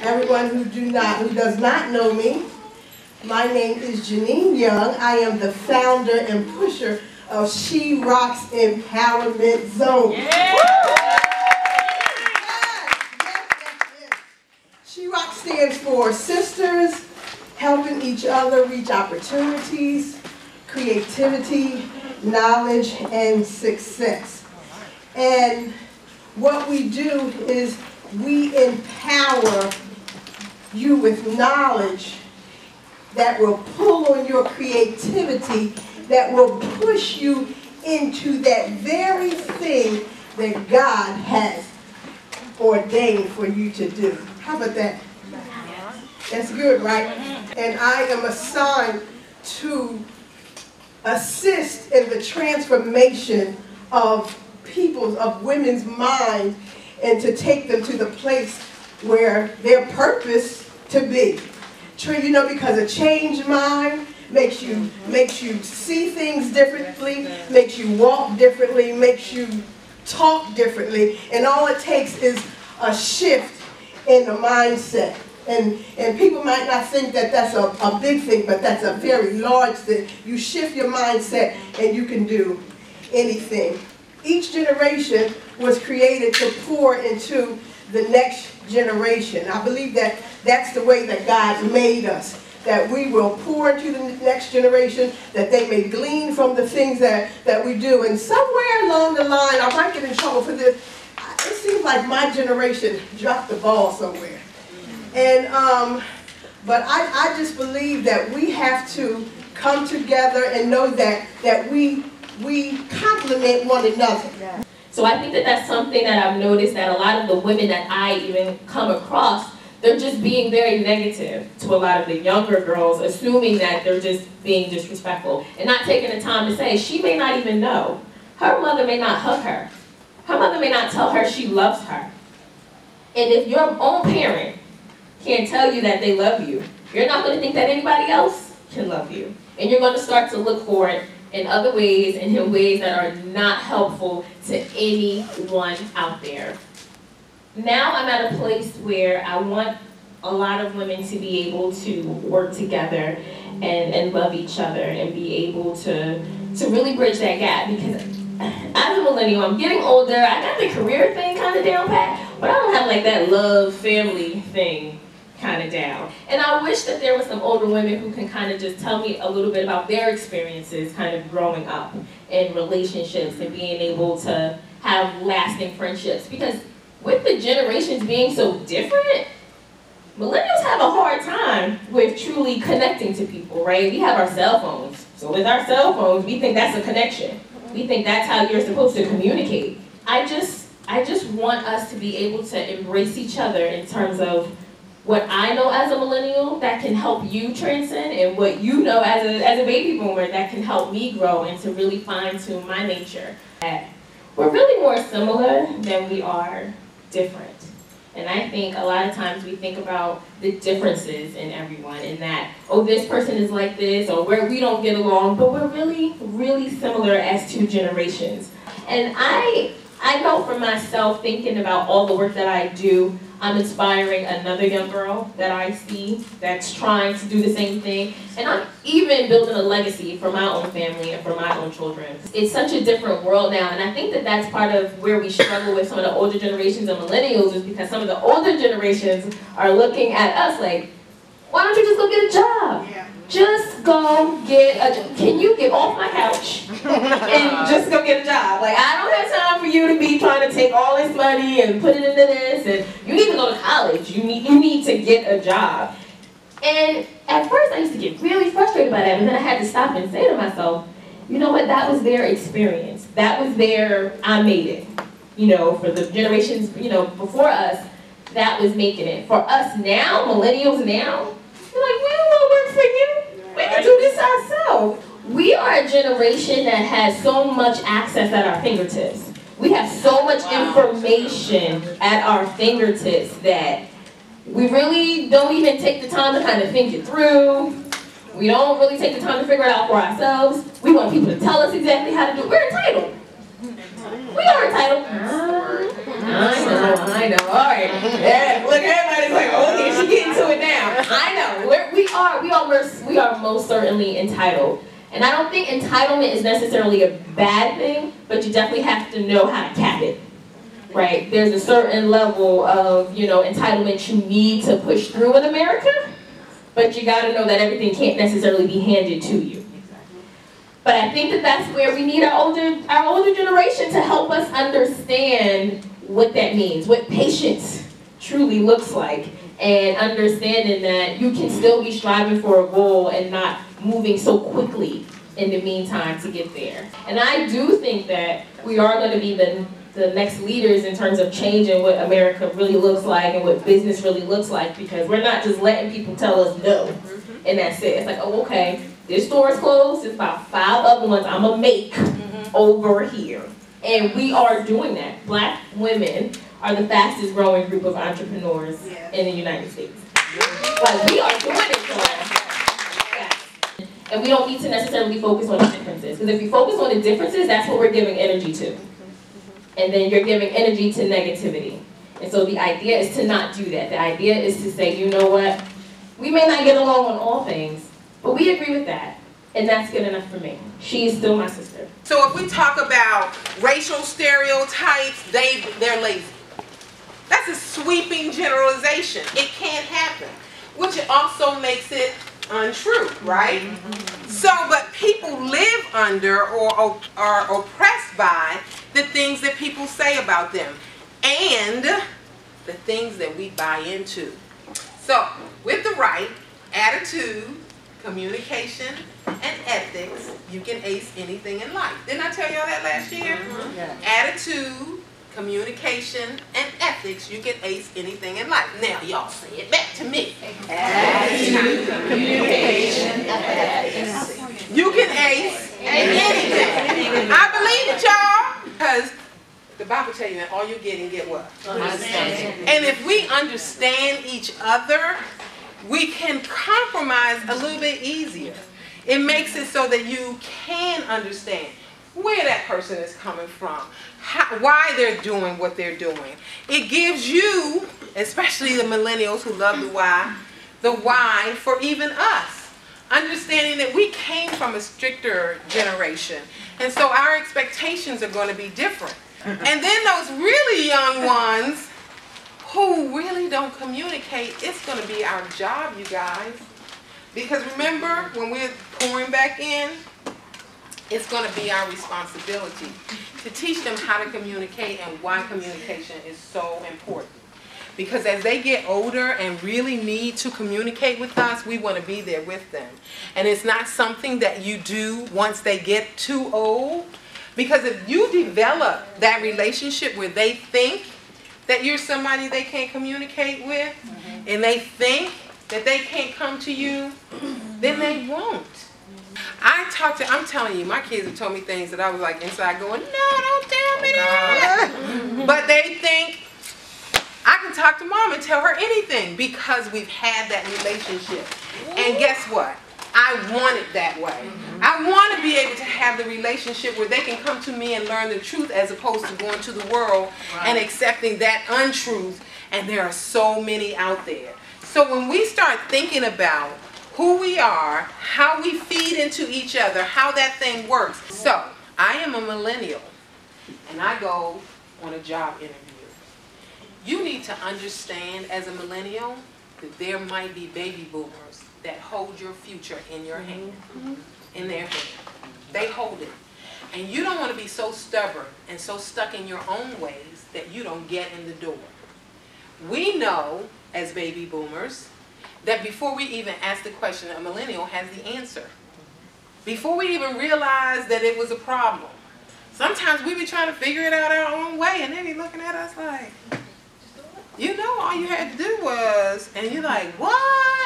Everyone who does not know me, my name is Janine Young. I am the founder and pusher of SHEROcks Empowerment Zone. Yeah. SHEROcks stands for Sisters Helping Each Other Reach Opportunities, Creativity, Knowledge, and Success. And what we do is we empower you with knowledge that will pull on your creativity, that will push you into that very thing that God has ordained for you to do. How about that? That's good, right? And I am assigned to assist in the transformation of women's mind, and to take them to the place where their purpose to be. You know, because a changed mind makes you see things differently, makes you walk differently, makes you talk differently, and all it takes is a shift in the mindset. And people might not think that that's a big thing, but that's a very large thing. You shift your mindset and you can do anything. Each generation was created to pour into the next generation. I believe that that's the way that God made us, that we will pour into the next generation, that they may glean from the things that we do. And somewhere along the line, I might get in trouble for this, it seems like my generation dropped the ball somewhere. And but I just believe that we have to come together and know that we complement one another. Yeah. So I think that that's something that I've noticed, that a lot of the women that I even come across, they're just being very negative to a lot of the younger girls, assuming that they're just being disrespectful and not taking the time to say, she may not even know. Her mother may not hug her. Her mother may not tell her she loves her. And if your own parent can't tell you that they love you, you're not going to think that anybody else can love you. And you're going to start to look for it in other ways, and in ways that are not helpful to anyone out there. Now I'm at a place where I want a lot of women to be able to work together and love each other and be able to really bridge that gap, because as a millennial, I'm getting older, I got the career thing kind of down pat, but I don't have like that love family thing kind of down. And I wish that there were some older women who can kind of just tell me a little bit about their experiences kind of growing up in relationships and being able to have lasting friendships. Because with the generations being so different, millennials have a hard time with truly connecting to people, right? We have our cell phones. So with our cell phones, we think that's a connection. We think that's how you're supposed to communicate. I just want us to be able to embrace each other in terms of what I know as a millennial that can help you transcend, and what you know as a baby boomer that can help me grow and to really fine-tune my nature. We're really more similar than we are different. And I think a lot of times we think about the differences in everyone, and that, oh, this person is like this, or where we don't get along, but we're really, really similar as two generations. And I know for myself, thinking about all the work that I do, I'm inspiring another young girl that I see that's trying to do the same thing. And I'm even building a legacy for my own family and for my own children. It's such a different world now, and I think that that's part of where we struggle with some of the older generations of millennials, is because some of the older generations are looking at us like, why don't you just go get a job? Yeah. Just go get a job. Can you get off my couch and just go get a job? Like, I don't have time for you to be trying to take all this money and put it into this, and you need to go to college. You need to get a job. And at first I used to get really frustrated by that, but then I had to stop and say to myself, you know what, that was their experience. That was their, I made it. You know, for the generations, you know, before us, that was making it. For us now, millennials now, we're like, we don't want to work for you. We can do this ourselves. We are a generation that has so much access at our fingertips. We have so much information at our fingertips that we really don't even take the time to kind of think it through. We don't really take the time to figure it out for ourselves. We want people to tell us exactly how to do it. We're entitled. We are entitled. I know. All right. Yeah, look, everybody's like, okay, are most certainly entitled. And I don't think entitlement is necessarily a bad thing, but you definitely have to know how to cap it, right? There's a certain level of, entitlement you need to push through in America, but you gotta know that everything can't necessarily be handed to you. But I think that that's where we need our older generation to help us understand what that means, what patience truly looks like, and understanding that you can still be striving for a goal and not moving so quickly in the meantime to get there. And I do think that we are going to be the next leaders in terms of changing what America really looks like and what business really looks like, because we're not just letting people tell us no, and that's it. It's like, oh, okay, this store is closed, there's about 5 other ones I'm gonna make over here. And we are doing that. Black women are the fastest growing group of entrepreneurs in the United States. Like, we are doing it for us. And we don't need to necessarily focus on the differences. Because if we focus on the differences, that's what we're giving energy to. And then you're giving energy to negativity. And so the idea is to not do that. The idea is to say, you know what? We may not get along on all things, but we agree with that. And that's good enough for me. She is still my sister. So if we talk about racial stereotypes, they're lazy. That's a sweeping generalization. It can't happen, which also makes it untrue, right? So, but people live under or are oppressed by the things that people say about them and the things that we buy into. So, with the right attitude, communication, and ethics, you can ace anything in life. Didn't I tell y'all that last year? Attitude, communication, and ethics, you can ace anything in life. Now, y'all say it back to me. Attitude, communication, and ethics. You can ace anything. I believe it, y'all. Because the Bible tells you that all you get what? Understanding. And if we understand each other, we can compromise a little bit easier. It makes it so that you can understand where that person is coming from, why they're doing what they're doing. It gives you, especially the millennials who love the why for even us. Understanding that we came from a stricter generation, and so our expectations are going to be different. And then those really young ones who really don't communicate, it's going to be our job, you guys. Because remember, when we're pouring back in, it's going to be our responsibility to teach them how to communicate and why communication is so important. Because as they get older and really need to communicate with us, we want to be there with them. And it's not something that you do once they get too old. Because if you develop that relationship where they think that you're somebody they can't communicate with, and they think that they can't come to you, then they won't. I'm telling you, my kids have told me things that I was like inside going, no, don't tell me that. But they think, I can talk to mom and tell her anything because we've had that relationship. And guess what? I want it that way. I want to be able to have the relationship where they can come to me and learn the truth as opposed to going to the world and accepting that untruth. And there are so many out there. So when we start thinking about who we are, how we feed into each other, how that thing works. So I am a millennial and I go on a job interview. You need to understand as a millennial that there might be baby boomers that hold your future in your hand, in their hand. They hold it. And you don't want to be so stubborn and so stuck in your own ways that you don't get in the door. We know, as baby boomers, that before we even ask the question, a millennial has the answer. Before we even realize that it was a problem. Sometimes we be trying to figure it out our own way, and they be looking at us like, you know, all you had to do was, and you're like, what?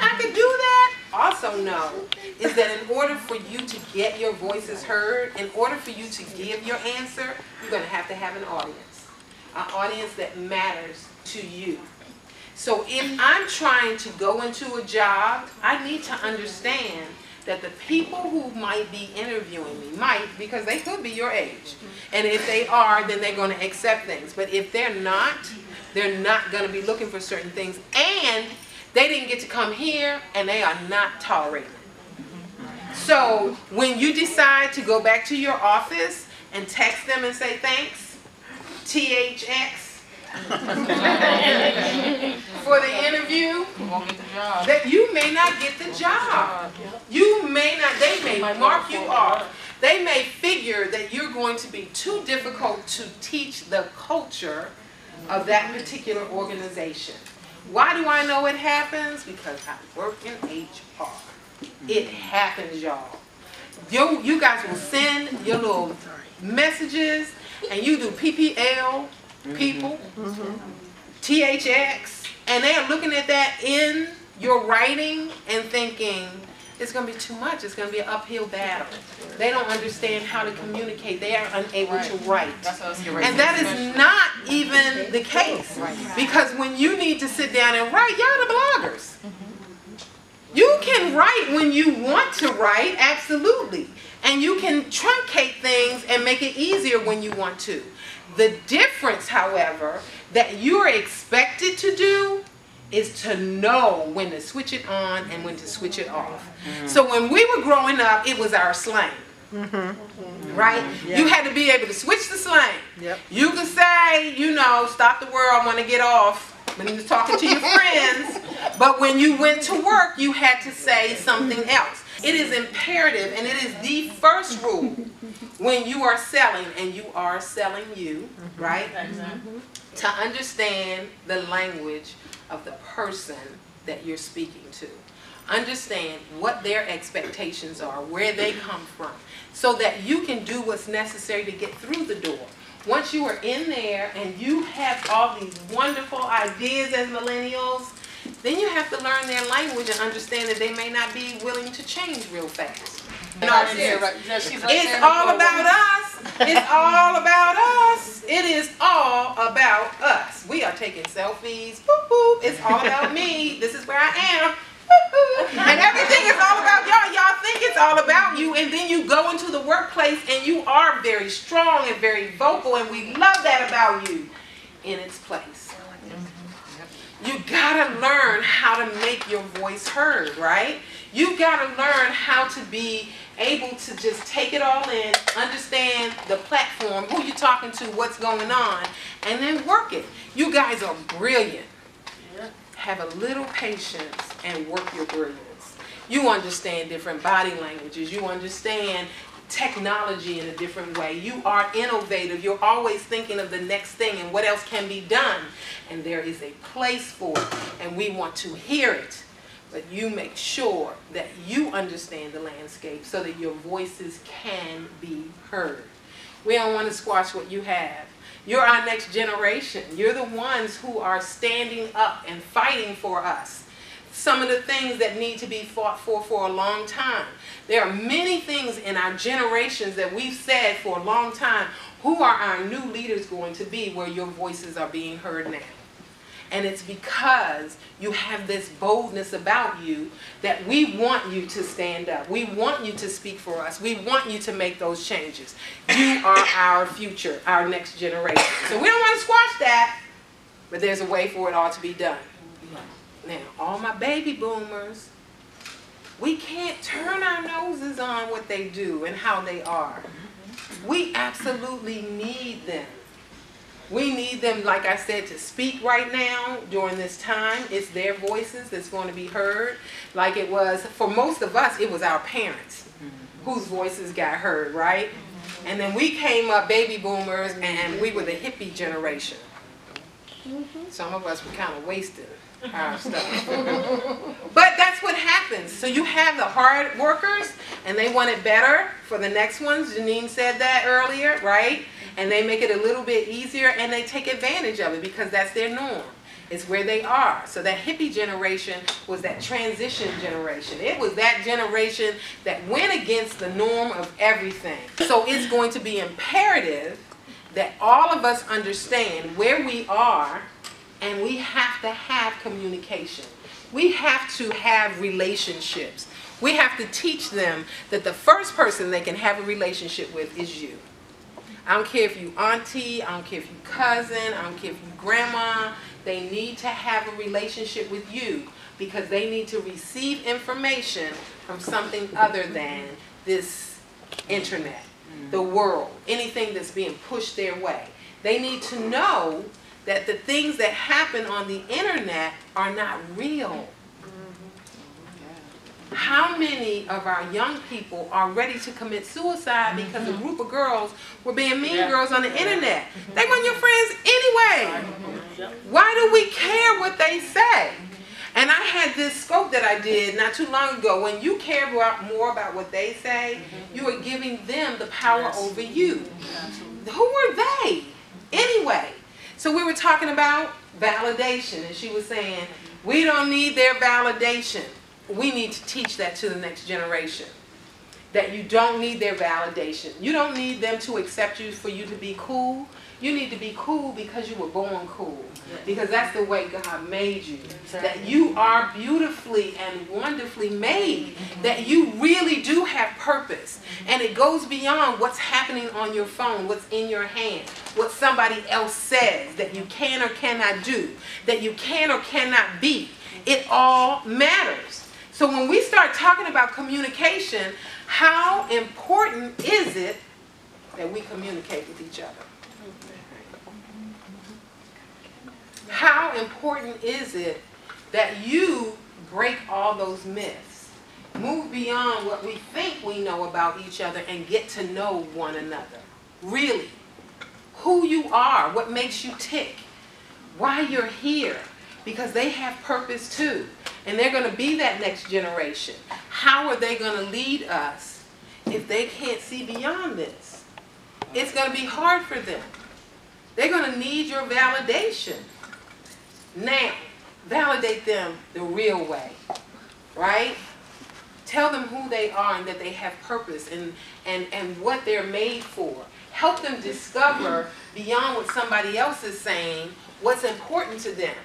I could do that? Also know is that in order for you to get your voices heard, in order for you to give your answer, you're going to have an audience that matters to you. So if I'm trying to go into a job, I need to understand that the people who might be interviewing me because they could be your age. And if they are, then they're going to accept things. But if they're not going to be looking for certain things. And They didn't get to come here, and they are not tolerating it. So when you decide to go back to your office and text them and say thanks, THX, for the interview, that you may not get the job. You may not, they may mark you off. They may figure that you're going to be too difficult to teach the culture of that particular organization. Why do I know it happens? Because I work in HR. It happens, y'all. You guys will send your little messages, and you do PPL, people, THX, and they are looking at that in your writing and thinking, it's going to be too much. It's going to be an uphill battle. They don't understand how to communicate. They are unable to write. And that is not even the case. Because when you need to sit down and write, y'all the bloggers. You can write when you want to write, absolutely. And you can truncate things and make it easier when you want to. The difference, however, that you're expected to do is to know when to switch it on and when to switch it off. So when we were growing up, it was our slang. Right? You had to be able to switch the slang. You could say, you know, stop the world, I want to get off, when you was talking to your friends. But when you went to work, you had to say something else. It is imperative, and it is the first rule when you are selling, and you are selling you, right? To understand the language of the person that you're speaking to. Understand what their expectations are, where they come from, so that you can do what's necessary to get through the door. Once you are in there and you have all these wonderful ideas as millennials, then you have to learn their language and understand that they may not be willing to change real fast. It's all about us. It's all about us. It is all about us. We are taking selfies. Boop, boop. It's all about me. This is where I am. And everything is all about y'all. Y'all think it's all about you, and then you go into the workplace and you are very strong and very vocal, and we love that about you in its place. You gotta learn how to make your voice heard, right? You gotta learn how to be able to just take it all in, understand the platform, who you're talking to, what's going on, and then work it. You guys are brilliant. Have a little patience and work your brilliance. You understand different body languages. You understand technology in a different way. You are innovative. You're always thinking of the next thing and what else can be done. And there is a place for it, and we want to hear it. But you make sure that you understand the landscape so that your voices can be heard. We don't want to squash what you have. You're our next generation. You're the ones who are standing up and fighting for us. Some of the things that need to be fought for a long time. There are many things in our generations that we've said for a long time. Who are our new leaders going to be where your voices are being heard now? And it's because you have this boldness about you that we want you to stand up. We want you to speak for us. We want you to make those changes. You are our future, our next generation. So we don't want to squash that, but there's a way for it all to be done. Now, all my baby boomers, we can't turn our noses on what they do and how they are. We absolutely need them. We need them, like I said, to speak right now during this time. It's their voices that's going to be heard. Like it was, for most of us, it was our parents whose voices got heard, right? And then we came up, baby boomers, and we were the hippie generation. Some of us were kind of wasted our stuff. But that's what happens. So you have the hard workers, and they want it better for the next ones. Janine said that earlier, right? And they make it a little bit easier, and they take advantage of it because that's their norm. It's where they are. So that hippie generation was that transition generation. It was that generation that went against the norm of everything. So it's going to be imperative that all of us understand where we are, and we have to have communication. We have to have relationships. We have to teach them that the first person they can have a relationship with is you. I don't care if you auntie, I don't care if you cousin, I don't care if you grandma. They need to have a relationship with you because they need to receive information from something other than this internet, the world, anything that's being pushed their way. They need to know that the things that happen on the internet are not real. How many of our young people are ready to commit suicide because a group of girls were being mean girls on the internet? They weren't your friends anyway. Why do we care what they say? And I had this scope that I did not too long ago. When you care more about what they say, you are giving them the power over you. Who are they anyway? So we were talking about validation, and she was saying, we don't need their validation. We need to teach that to the next generation. That you don't need their validation. You don't need them to accept you for you to be cool. You need to be cool because you were born cool. Because that's the way God made you. That you are beautifully and wonderfully made. That you really do have purpose. And it goes beyond what's happening on your phone, what's in your hand, what somebody else says that you can or cannot do, that you can or cannot be. It all matters. So when we start talking about communication, how important is it that we communicate with each other? How important is it that you break all those myths, move beyond what we think we know about each other and get to know one another? Really, who you are, what makes you tick, why you're here, because they have purpose too. And they're going to be that next generation. How are they going to lead us if they can't see beyond this? It's going to be hard for them. They're going to need your validation. Now, validate them the real way, right? Tell them who they are and that they have purpose and what they're made for. Help them discover beyond what somebody else is saying what's important to them.